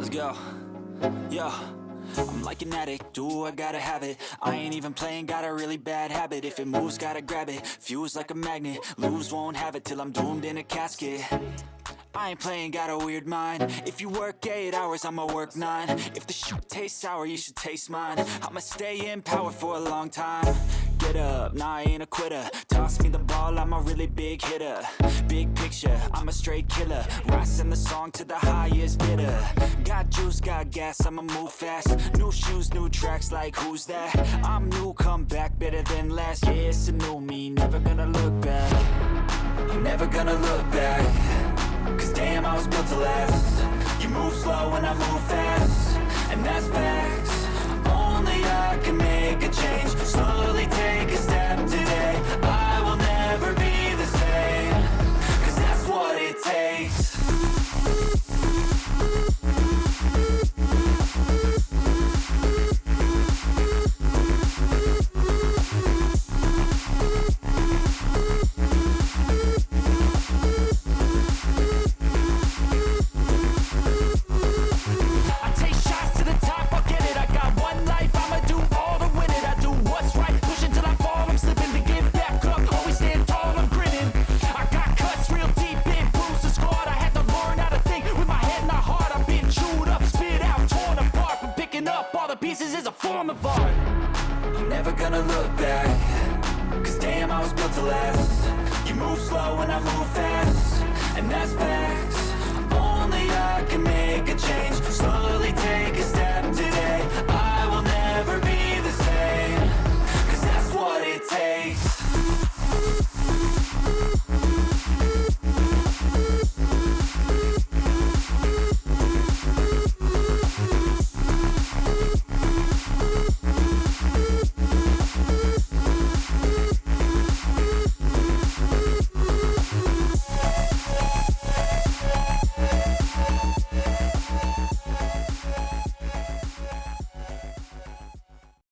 Let's go. Yo, I'm like an addict, do I gotta have it. I ain't even playing, got a really bad habit. If it moves, gotta grab it, fuse like a magnet. Lose, won't have it till I'm doomed in a casket. I ain't playing, got a weird mind. If you work 8 hours, I'ma work 9. If the shit tastes sour, you should taste mine. I'ma stay in power for a long time. Get up, nah, I ain't a quitter. Toss me the ball, I'm a really big hitter. Big picture, I'm a straight killer. Rising the song to the highest bidder. Got juice, got gas, I'ma move fast. New shoes, new tracks, like who's that? I'm new, come back, better than last. Yeah, it's a new me, never gonna look back. I'm never gonna look back. Cause damn, I was built to last. You move slow and I move fast, and that's facts. Only I can make a change. Slowly take a step today. I will never be the same. Cause that's what it takes. I'm never gonna look back. Cause damn, I was built to last. You move slow and I move fast, and that's facts. Only I can make a change. Slowly take